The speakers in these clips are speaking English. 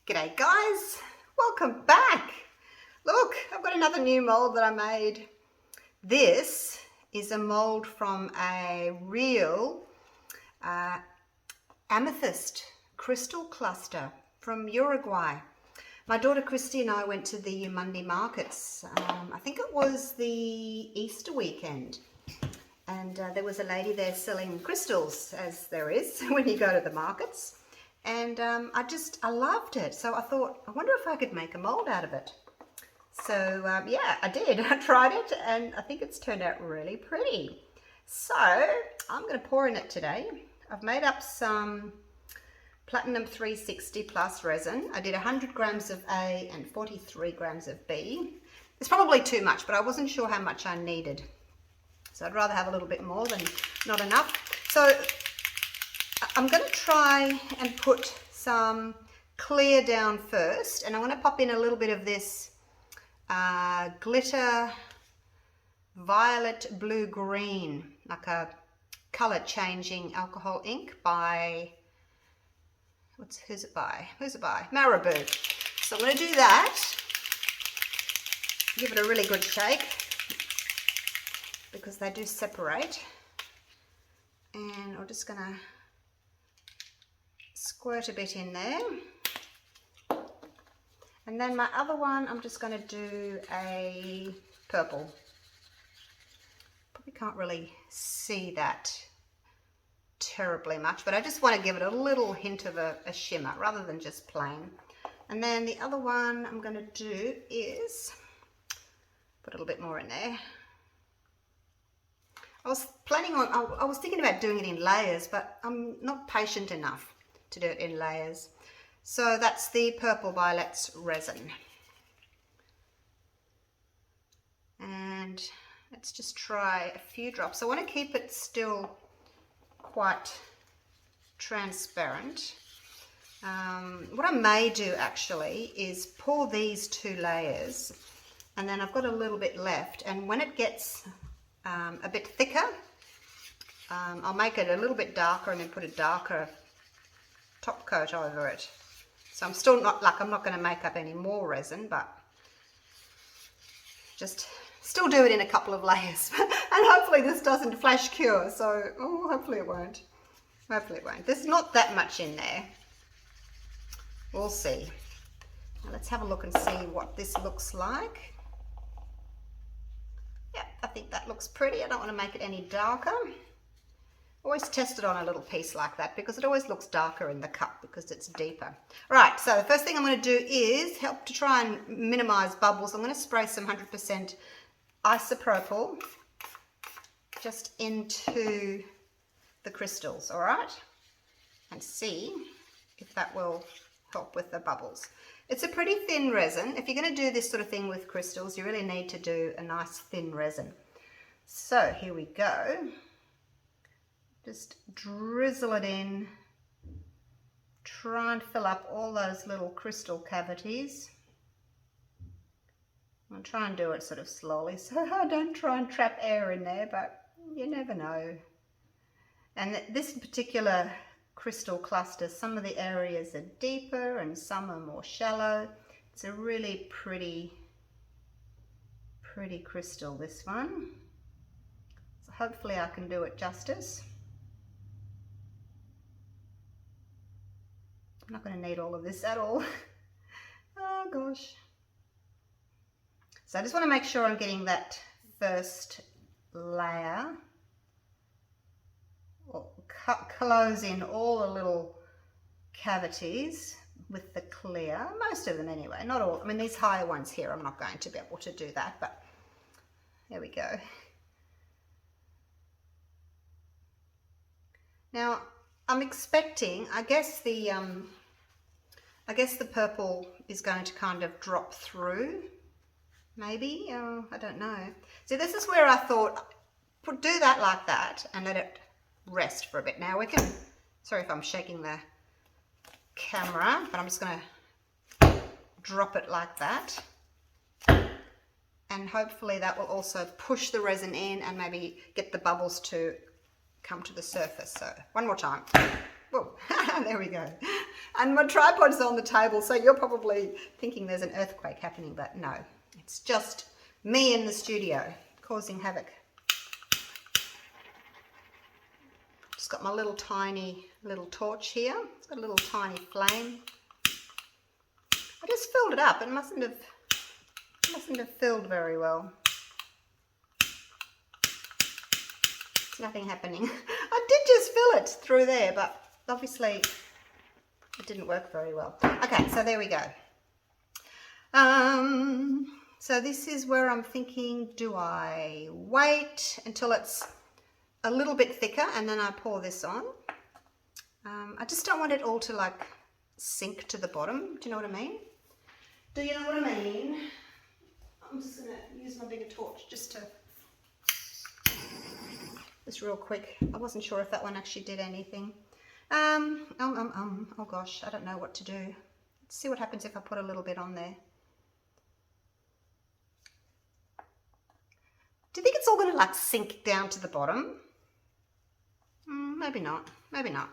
G'day guys, welcome back. Look, I've got another new mold that I made. This is a mold from a real amethyst crystal cluster from Uruguay. My daughter Christy and I went to the Unmolding markets. I think it was the Easter weekend. And there was a lady there selling crystals, as there is when you go to the markets. And I loved it. So I thought, I wonder if I could make a mold out of it. So yeah, I did. I tried it and I think it's turned out really pretty. So I'm going to pour in it today. I've made up some Platinum 360 plus resin. I did 100 grams of A and 43 grams of B. It's probably too much, but I wasn't sure how much I needed. So I'd rather have a little bit more than not enough. So I'm going to try and put some clear down first, and I'm going to pop in a little bit of this glitter violet blue green, like a color changing alcohol ink by, who's it by? Marabou. So I'm going to do that, give it a really good shake because they do separate, and I'm just going to squirt a bit in there. And then my other one, I'm just going to do a purple. Probably can't really see that terribly much, but I just want to give it a little hint of a shimmer rather than just plain. And then the other one I'm going to do is put a little bit more in there. I was thinking about doing it in layers, but I'm not patient enough to do it in layers. So that's the Purple Violet's resin. And let's just try a few drops. I want to keep it still quite transparent. What I may do actually is pour these 2 layers, and then I've got a little bit left, and when it gets a bit thicker, I'll make it a little bit darker and then put a darker top coat over it. So I'm still not going to make up any more resin, but just still do it in a couple of layers. And hopefully this doesn't flash cure, so hopefully it won't. Hopefully it won't. There's not that much in there. We'll see. Now let's have a look and see what this looks like. Yeah, I think that looks pretty. I don't want to make it any darker. Always test it on a little piece like that because it always looks darker in the cup because it's deeper. Right, so the first thing I'm going to do is help to try and minimize bubbles. I'm going to spray some 100% isopropyl just into the crystals, all right? And see if that will help with the bubbles. It's a pretty thin resin. If you're going to do this sort of thing with crystals, you really need to do a nice thin resin. So here we go. Just drizzle it in. Try and fill up all those little crystal cavities. I'll try and do it sort of slowly so I don't try and trap air in there, but you never know. And this particular crystal cluster, some of the areas are deeper and some are more shallow. It's a really pretty crystal, this one. So hopefully I can do it justice. I'm not going to need all of this at all. Oh gosh. So I just want to make sure I'm getting that first layer. Close in all the little cavities with the clear, most of them anyway, not all. I mean, these higher ones here, I'm not going to be able to do that, but there we go. Now, I'm expecting, I guess the purple is going to kind of drop through, maybe, I don't know. So this is where I thought, do that like that and let it rest for a bit. Now we can, sorry if I'm shaking the camera, but I'm just going to drop it like that. And hopefully that will also push the resin in and maybe get the bubbles to come to the surface. So one more time. Whoa, there we go. And my tripod's on the table, so you're probably thinking there's an earthquake happening, but no, it's just me in the studio causing havoc. Just got my little tiny little torch here. It's got a little tiny flame. I just filled it up. It mustn't have filled very well. There's nothing happening. I did just fill it through there, but obviously it didn't work very well. Okay, so there we go. So this is where I'm thinking, do I wait until it's a little bit thicker and then I pour this on? I just don't want it all to like sink to the bottom. Do you know what I mean? Do you know what I mean? I'm just going to use my bigger torch just real quick. I wasn't sure if that one actually did anything. Oh gosh, I don't know what to do. Let's see what happens if I put a little bit on there. Do you think it's all going to like sink down to the bottom? Maybe not. Maybe not.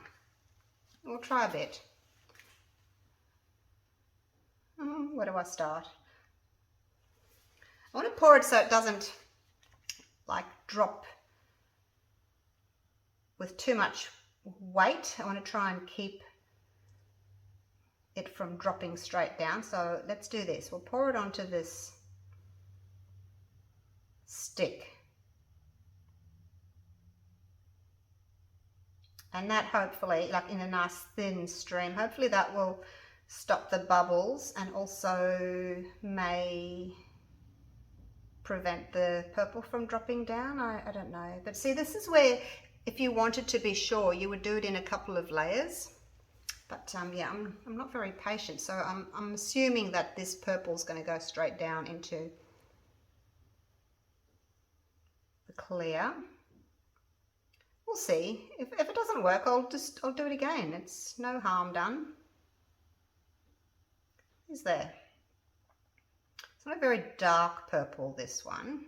We'll try a bit. Where do I start? I want to pour it so it doesn't like drop with too much weight. I want to try and keep it from dropping straight down. So let's do this. We'll pour it onto this stick. And that hopefully, like in a nice thin stream, hopefully that will stop the bubbles and also may prevent the purple from dropping down. I don't know. But see, this is where if you wanted to be sure, you would do it in a couple of layers. But yeah, I'm not very patient. So I'm assuming that this purple is going to go straight down into the clear. We'll see. If it doesn't work, I'll do it again. It's no harm done. Is there? It's not a very dark purple, this one.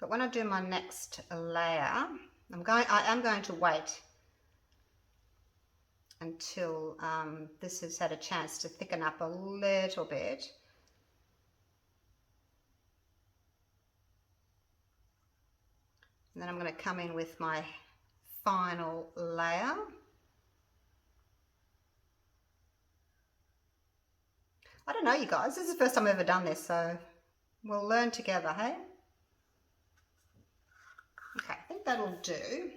But when I do my next layer, I am going to wait until this has had a chance to thicken up a little bit. And then I'm going to come in with my final layer. I don't know, you guys, this is the first time I've ever done this, so we'll learn together, hey? Okay, I think that'll do.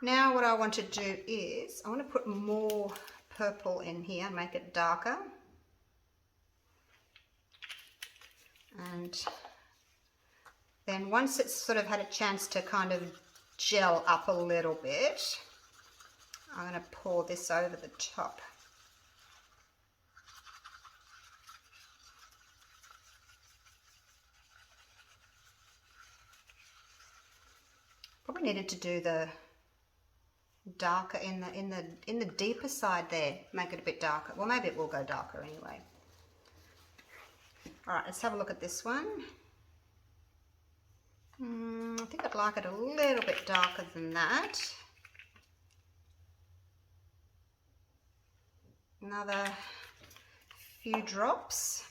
Now what I want to do is, I want to put more purple in here and make it darker. And then once it's sort of had a chance to kind of gel up a little bit, I'm going to pour this over the top. Probably needed to do the darker in the deeper side there, make it a bit darker. Well, maybe it will go darker anyway. All right, let's have a look at this one. I think I'd like it a little bit darker than that. Another few drops.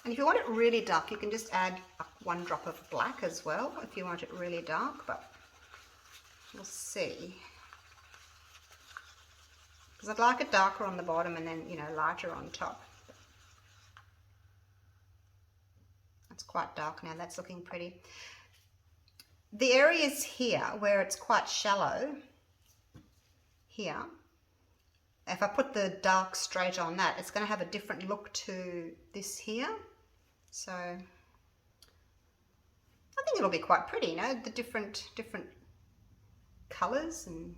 And if you want it really dark, you can just add one drop of black as well, if you want it really dark, but we'll see. Because I'd like it darker on the bottom and then, you know, lighter on top. It's quite dark now, that's looking pretty. The areas here where it's quite shallow, here, if I put the dark straight on that, it's going to have a different look to this here. So I think it'll be quite pretty, you know, the different colours and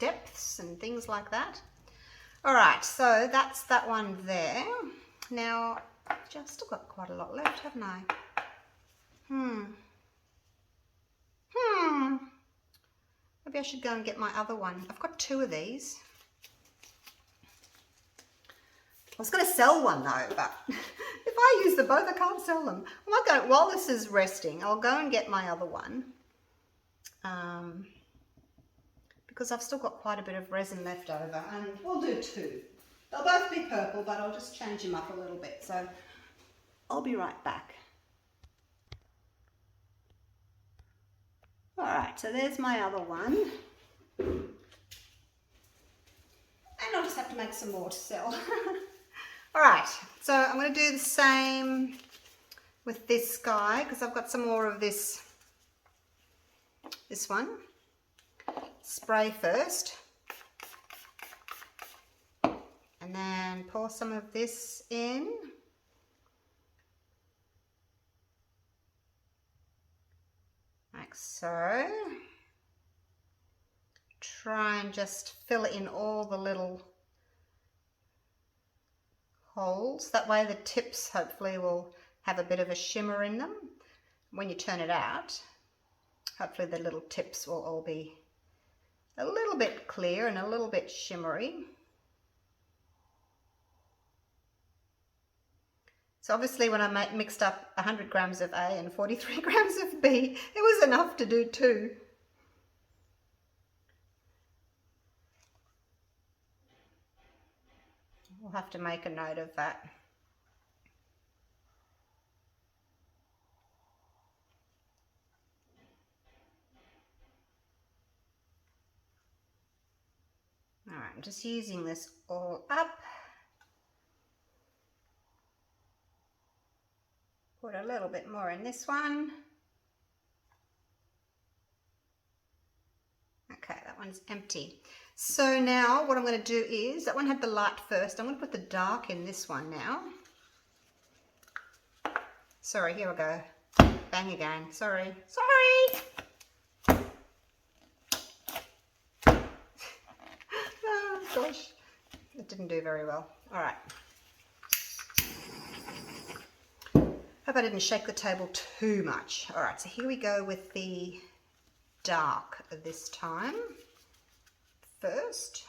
depths and things like that. All right, so that's that one there. Now, I've still got quite a lot left, haven't I? Maybe I should go and get my other one. I've got two of these. I was going to sell one though, but if I use them both, I can't sell them. I might go, while this is resting, I'll go and get my other one. Because I've still got quite a bit of resin left over, and we'll do two. They'll both be purple, but I'll just change them up a little bit. So I'll be right back. All right, so there's my other one. And I'll just have to make some more to sell. All right, so I'm going to do the same with this guy because I've got some more of this one. Spray first. And then pour some of this in. Like so. Try and just fill in all the little holes. That way the tips hopefully will have a bit of a shimmer in them. When you turn it out, hopefully the little tips will all be a little bit clear and a little bit shimmery. So obviously when I mixed up 100 grams of A and 43 grams of B, it was enough to do two. We'll have to make a note of that. All right, I'm just using this all up. Put a little bit more in this one. Okay, that one's empty. So now what I'm going to do is, that one had the light first. I'm going to put the dark in this one now. Sorry, here we go. Bang again. Sorry. Oh gosh, it didn't do very well. All right. Hope I didn't shake the table too much. All right, so here we go with the dark this time. First.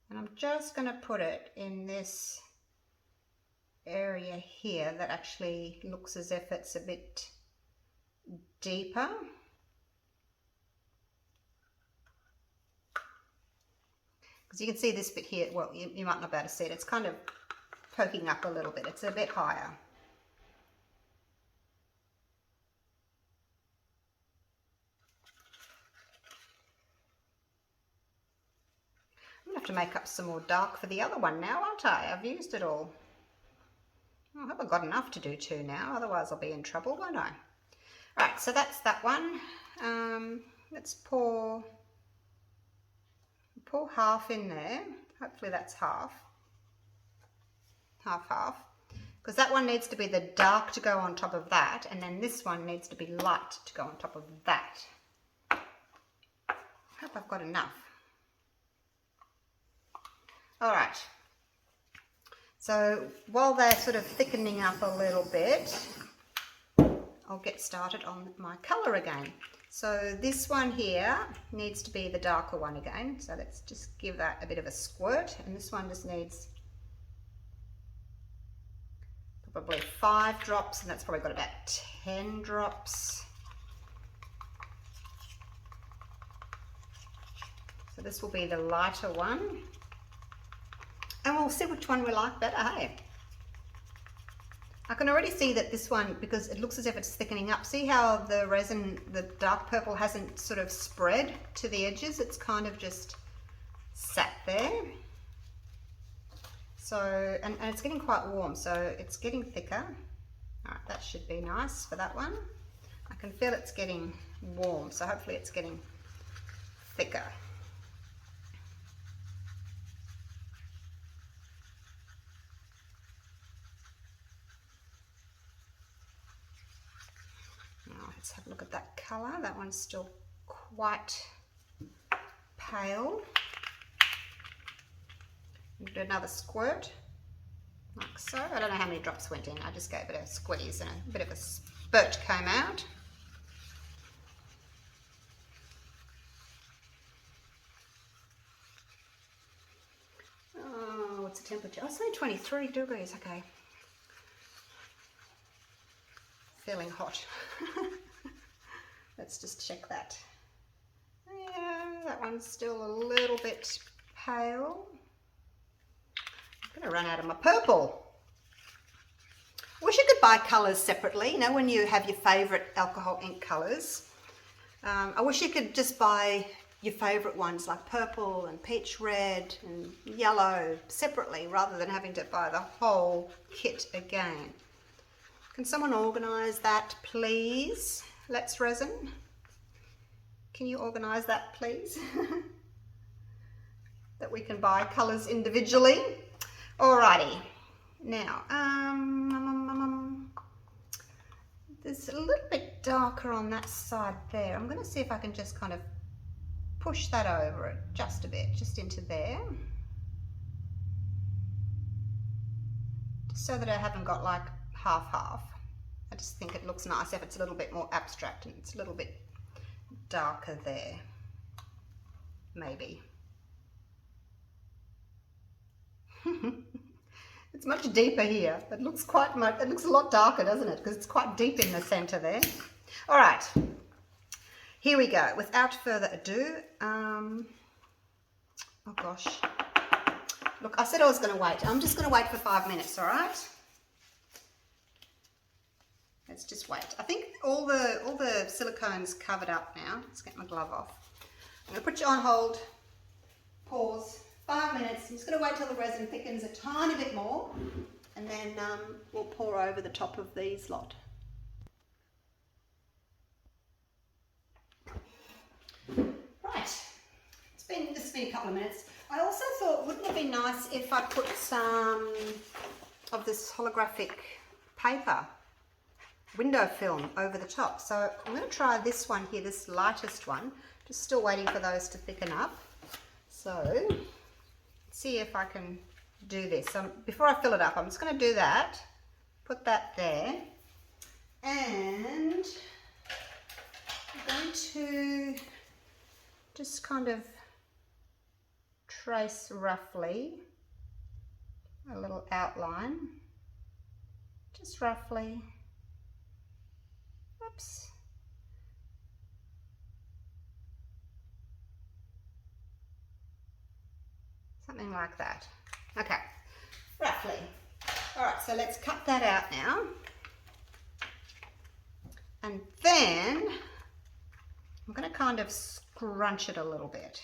And I'm just going to put it in this area here that actually looks as if it's a bit deeper. Because you can see this bit here, well, you might not be able to see it. It's kind of poking up a little bit. It's a bit higher. I'm going to have to make up some more dark for the other one now, aren't I? I've used it all. I hope I've got enough to do two now, otherwise I'll be in trouble, won't I? Right, so that's that one. Let's pour half in there. Hopefully that's half. Half. Because that one needs to be the dark to go on top of that, and then this one needs to be light to go on top of that. Hope I've got enough. All right. So while they're sort of thickening up a little bit, I'll get started on my colour again. So this one here needs to be the darker one again. So let's just give that a bit of a squirt. And this one just needs probably 5 drops, and that's probably got about 10 drops. So this will be the lighter one. And we'll see which one we like better, hey? I can already see that this one, because it looks as if it's thickening up. See how the resin, the dark purple, hasn't sort of spread to the edges? It's kind of just sat there. So, and it's getting quite warm, so it's getting thicker. All right, that should be nice for that one. I can feel it's getting warm, so hopefully it's getting thicker. Let's have a look at that colour. That one's still quite pale. Do another squirt, like so. I don't know how many drops went in. I just gave it a squeeze and a bit of a spurt came out. what's the temperature? Oh, it's only 23 degrees, okay. Feeling hot. Let's just check that. Yeah, that one's still a little bit pale. I'm going to run out of my purple. I wish you could buy colours separately, you know, when you have your favourite alcohol ink colours. I wish you could just buy your favourite ones like purple and peach red and yellow separately rather than having to buy the whole kit again. Can someone organise that, please? Let's Resin. Can you organise that, please? That we can buy colours individually. Alrighty. Now, there's a little bit darker on that side there. I'm going to see if I can just kind of push that over it just a bit, just into there. Just so that I haven't got like half-half. I just think it looks nice if it's a little bit more abstract and it's a little bit darker there. Maybe. It's much deeper here. It looks quite much, it looks a lot darker, doesn't it? Because it's quite deep in the center there. All right, here we go. Without further ado, oh gosh. Look, I said I was going to wait. I'm just going to wait for 5 minutes, all right? Let's just wait. I think all the silicone's covered up now. Let's get my glove off. I'm going to put you on hold. Pause. 5 minutes. I'm just going to wait till the resin thickens a tiny bit more, and then we'll pour over the top of these lot. Right. It's been a couple of minutes. I also thought, wouldn't it be nice if I put some of this holographic paper, window film, over the top? So I'm going to try this one here, this lightest one. Just still waiting for those to thicken up. So see if I can do this. Before I fill it up, I'm just going to do that, put that there, and I'm going to just kind of trace roughly a little outline, just roughly. Oops. Something like that. Okay, roughly. All right, so let's cut that out now. And then I'm going to kind of scrunch it a little bit.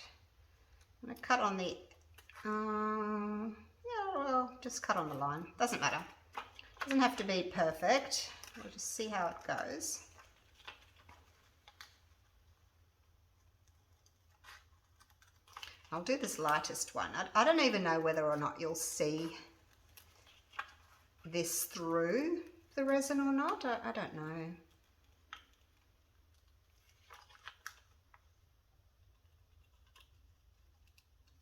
I'm going to cut on the, yeah, well, just cut on the line. Doesn't matter. Doesn't have to be perfect. We'll just see how it goes. I'll do this lightest one. I don't even know whether or not you'll see this through the resin or not. I don't know.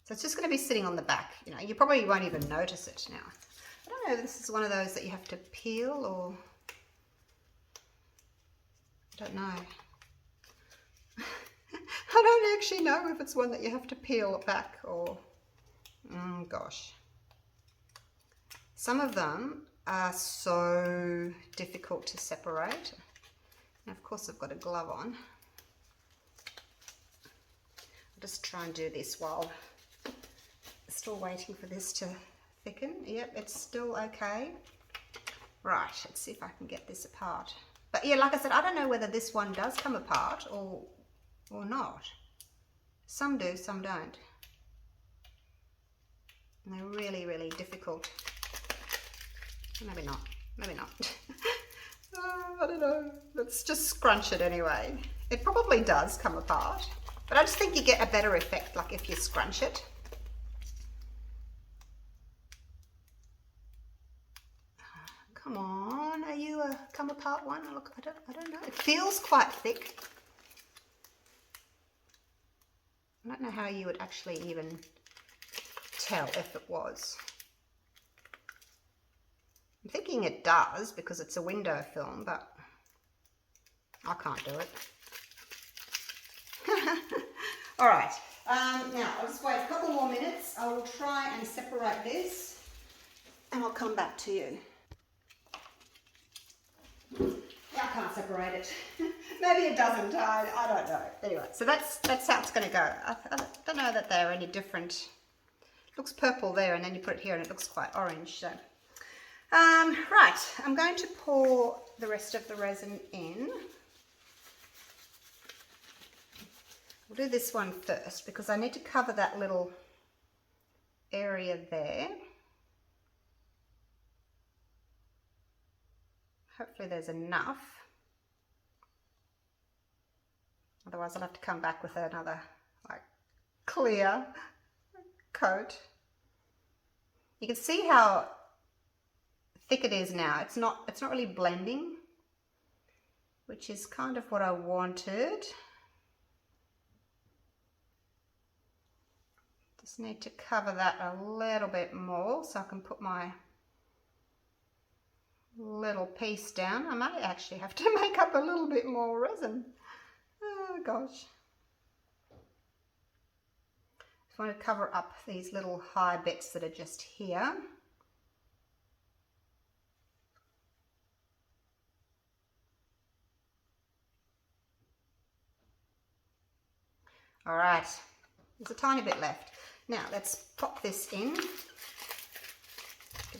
So it's just going to be sitting on the back. You know, you probably won't even notice it now. I don't know if this is one of those that you have to peel or... I don't know. I don't actually know if it's one that you have to peel back or... gosh. Some of them are so difficult to separate. And of course I've got a glove on. I'll just try and do this while still waiting for this to thicken. Yep, it's still okay. Right, let's see if I can get this apart. But yeah, like I said, I don't know whether this one does come apart or not. Some do, some don't. And they're really, really difficult. Maybe not. Maybe not. I don't know. Let's just scrunch it anyway. It probably does come apart, but I just think you get a better effect like if you scrunch it. Come on, are you a come apart one? Look, I don't know. It feels quite thick. I don't know how you would actually even tell if it was. I'm thinking it does because it's a window film, but I can't do it. All right, now I'll just wait a couple more minutes. I will try and separate this. and I'll come back to you. I can't separate it. Maybe it doesn't, I don't know. Anyway, so that's how it's going to go. I don't know that they're any different. It looks purple there, and then you put it here and it looks quite orange. So, right, I'm going to pour the rest of the resin in. We'll do this one first because I need to cover that little area there. Hopefully there's enough. Otherwise I'll have to come back with another like clear coat. You can see how thick it is now. It's not really blending, which is kind of what I wanted. Just need to cover that a little bit more so I can put my little piece down. I might actually have to make up a little bit more resin. Oh gosh. Just want to cover up these little high bits that are just here. All right, there's a tiny bit left. Now let's pop this in. Give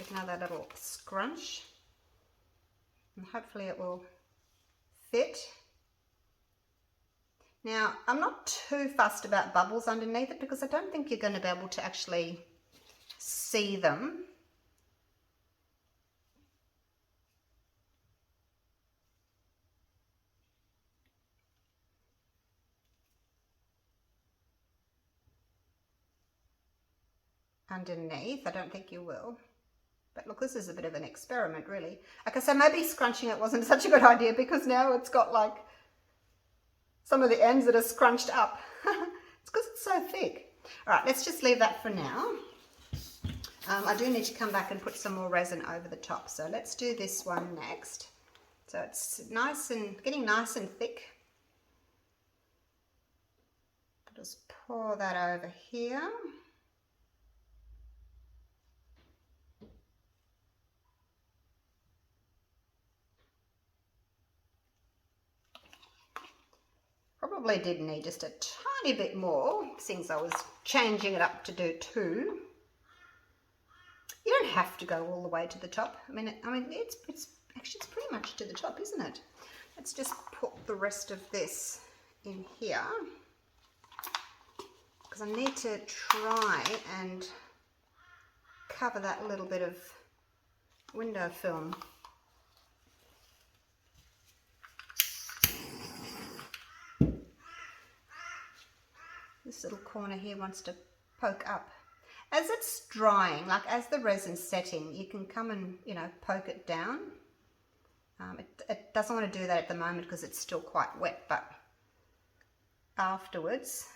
it another little scrunch. And hopefully it will fit. Now, I'm not too fussed about bubbles underneath it because I don't think you're going to be able to actually see them. Underneath, I don't think you will. But look, this is a bit of an experiment, really. Okay, so maybe scrunching it wasn't such a good idea because now it's got like some of the ends that are scrunched up. It's because it's so thick. All right, let's just leave that for now. I do need to come back and put some more resin over the top. So let's do this one next. So it's nice and getting nice and thick. Just pour that over here. Probably did need just a tiny bit more since I was changing it up to do two. You don't have to go all the way to the top. I mean, it's actually it's pretty much to the top, isn't it? Let's just put the rest of this in here because I need to try and cover that little bit of window film. This little corner here wants to poke up. As it's drying, like as the resin's setting, you can come and, you know, poke it down. It doesn't want to do that at the moment because it's still quite wet, but afterwards,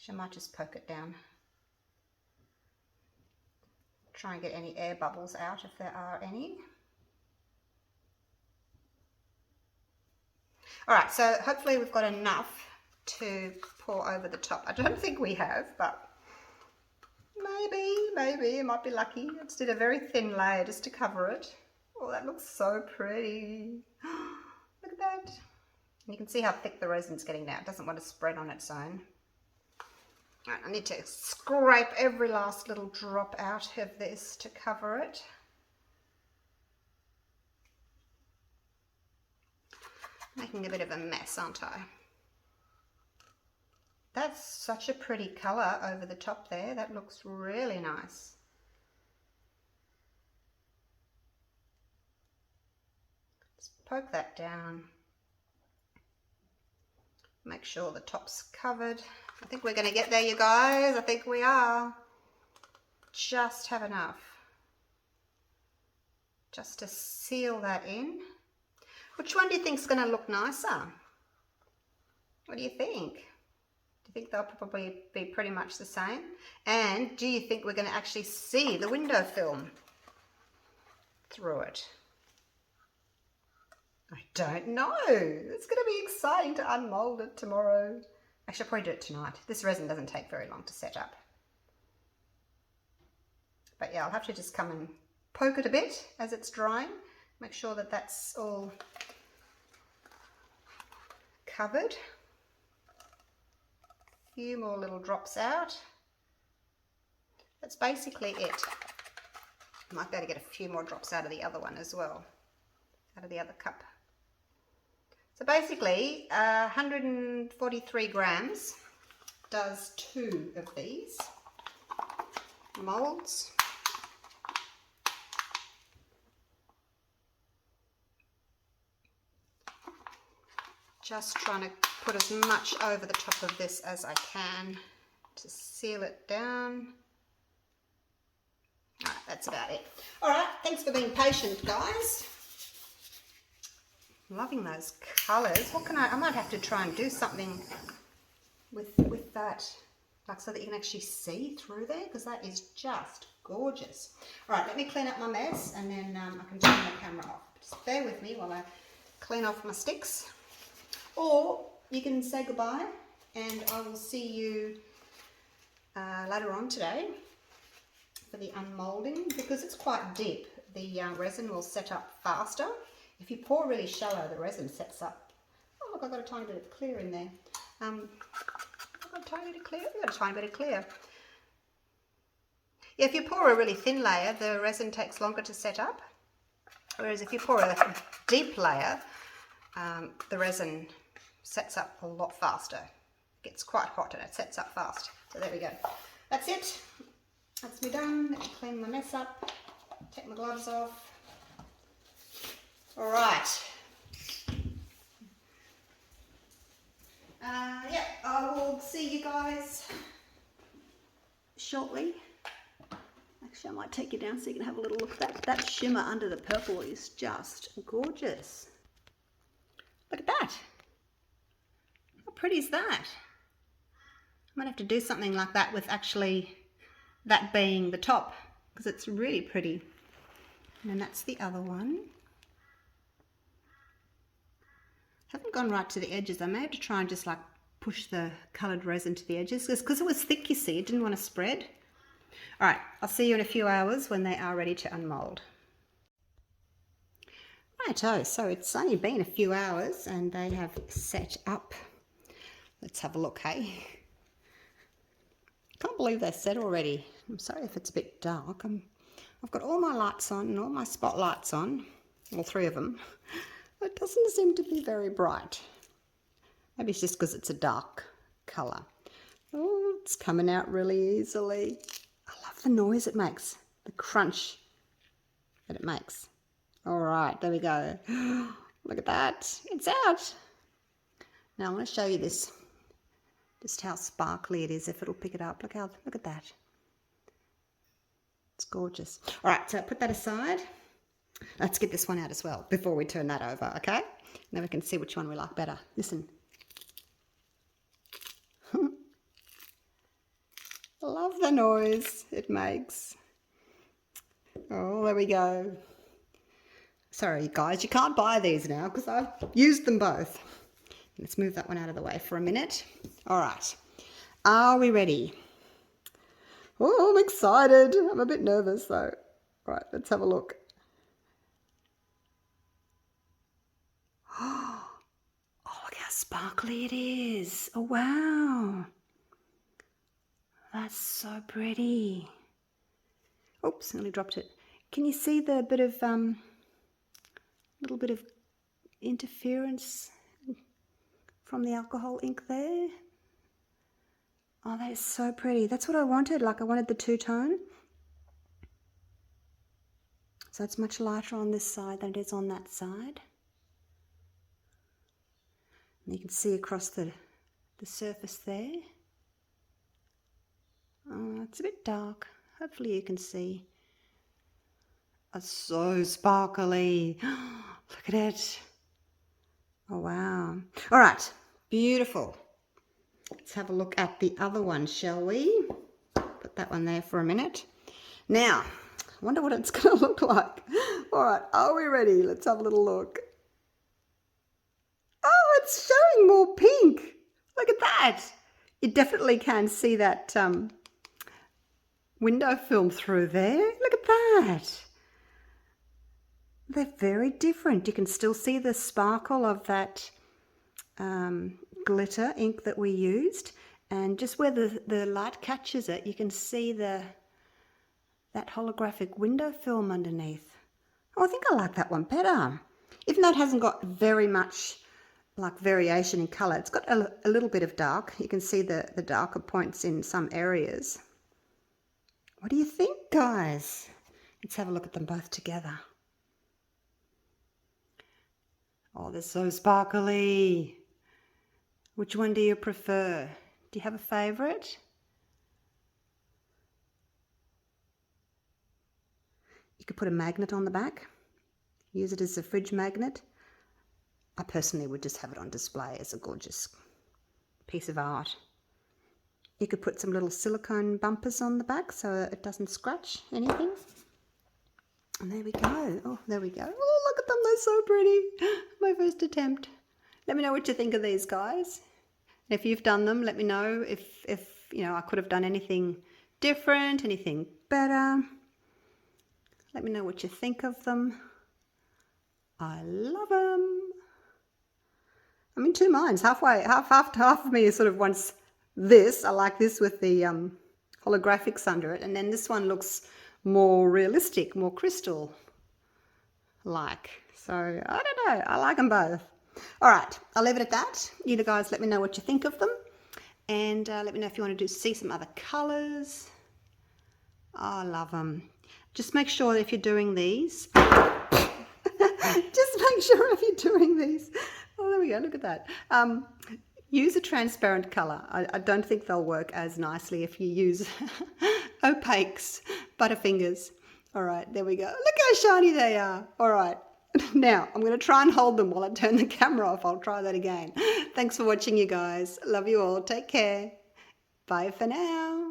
I might just poke it down. Try and get any air bubbles out if there are any. All right, so hopefully we've got enough to pour over the top. I don't think we have, but maybe I might be lucky. I just did a very thin layer just to cover it. Oh, that looks so pretty. Look at that. And you can see how thick the resin's getting now. It doesn't want to spread on its own. All right, I need to scrape every last little drop out of this to cover it. Making a bit of a mess, aren't I? That's such a pretty colour over the top there. That looks really nice. Just poke that down. Make sure the top's covered. I think we're going to get there, you guys. I think we are. Just have enough. Just to seal that in. Which one do you think is going to look nicer? What do you think? I think they'll probably be pretty much the same. And do you think we're going to actually see the window film through it? I don't know. It's going to be exciting to unmold it tomorrow. Actually, I'll probably do it tonight. This resin doesn't take very long to set up. But yeah, I'll have to just come and poke it a bit as it's drying. Make sure that that's all covered. A few more little drops out. That's basically it. Might be able to get a few more drops out of the other one as well, out of the other cup. So basically, 143 grams does 2 of these molds. Just trying to put as much over the top of this as I can to seal it down. All right, that's about it. All right, thanks for being patient, guys. Loving those colours. What can I might have to try and do something with that, like so that you can actually see through there, because that is just gorgeous. All right, let me clean up my mess and then I can turn the camera off. Just bear with me while I clean off my sticks. Or you can say goodbye and I will see you later on today for the unmolding, because it's quite deep. The resin will set up faster. If you pour really shallow, the resin sets up. Oh look, I've got a tiny bit of clear in there. I've got a tiny bit of clear. I've got a tiny bit of clear. Yeah, if you pour a really thin layer, the resin takes longer to set up. Whereas if you pour a deep layer, the resin sets up a lot faster. It gets quite hot and it sets up fast. So there we go. That's it. That's me done. Let me clean my mess up. Take my gloves off. All right. Yeah, I will see you guys shortly. Actually, I might take you down so you can have a little look. That shimmer under the purple is just gorgeous. Look at that. How pretty is that? I might have to do something like that with actually that being the top, because it's really pretty. And then that's the other one. Haven't gone right to the edges. I may have to try and just like push the coloured resin to the edges, because it was thick, you see. It didn't want to spread. All right, I'll see you in a few hours when they are ready to unmold. Righto, so it's only been a few hours and they have set up. Let's have a look, hey? Can't believe they're set already. I'm sorry if it's a bit dark. I've got all my lights on and all my spotlights on, all 3 of them. It doesn't seem to be very bright. Maybe it's just because it's a dark colour. Oh, it's coming out really easily. I love the noise it makes, the crunch that it makes. All right, there we go. Look at that, it's out. Now I want to show you this, just how sparkly it is, if it'll pick it up. Look at that. It's gorgeous. All right, so put that aside. Let's get this one out as well before we turn that over, okay? Then we can see which one we like better. Listen. Love the noise it makes. Oh, there we go. Sorry, guys, you can't buy these now because I've used them both. Let's move that one out of the way for a minute. All right. Are we ready? Oh, I'm excited. I'm a bit nervous, though. All right, let's have a look. Oh, look how sparkly it is. Oh, wow. That's so pretty. Oops, nearly dropped it. Can you see the bit of, little bit of interference from the alcohol ink there? Oh, that is so pretty. That's what I wanted. Like I wanted the two-tone. So it's much lighter on this side than it is on that side. And you can see across the surface there. Oh, it's a bit dark. Hopefully you can see. It's so sparkly. Look at it. Oh, wow. All right. Beautiful. Let's have a look at the other one, shall we? Put that one there for a minute. Now, I wonder what it's going to look like. All right. Are we ready? Let's have a little look. Oh, it's showing more pink. Look at that. You definitely can see that window film through there. Look at that. They're very different. You can still see the sparkle of that glitter ink that we used, and just where the light catches it, you can see that holographic window film underneath. Oh, I think I like that one better. Even though it hasn't got very much like variation in colour, it's got a little bit of dark. You can see the darker points in some areas. What do you think, guys? Let's have a look at them both together. Oh, they're so sparkly. Which one do you prefer? Do you have a favourite? You could put a magnet on the back. Use it as a fridge magnet. I personally would just have it on display as a gorgeous piece of art. You could put some little silicone bumpers on the back so it doesn't scratch anything. And there we go. Oh, there we go. Oh, look at them. They're so pretty. My first attempt. Let me know what you think of these, guys. And if you've done them, let me know if you know, I could have done anything different, anything better. Let me know what you think of them. I love them. I'm in two minds. Half of me is sort of wants this. I like this with the holographics under it, and then this one looks more realistic, more crystal like. So I don't know. I like them both. All right, I'll leave it at that. You guys let me know what you think of them, and let me know if you want to see some other colors. Oh, I love them. Just make sure that if you're doing these, just make sure if you're doing these. Oh, there we go. Look at that. Use a transparent color. I don't think they'll work as nicely if you use opaques, Butterfingers. All right, there we go. Look how shiny they are. All right. Now, I'm going to try and hold them while I turn the camera off. I'll try that again. Thanks for watching, you guys. Love you all. Take care. Bye for now.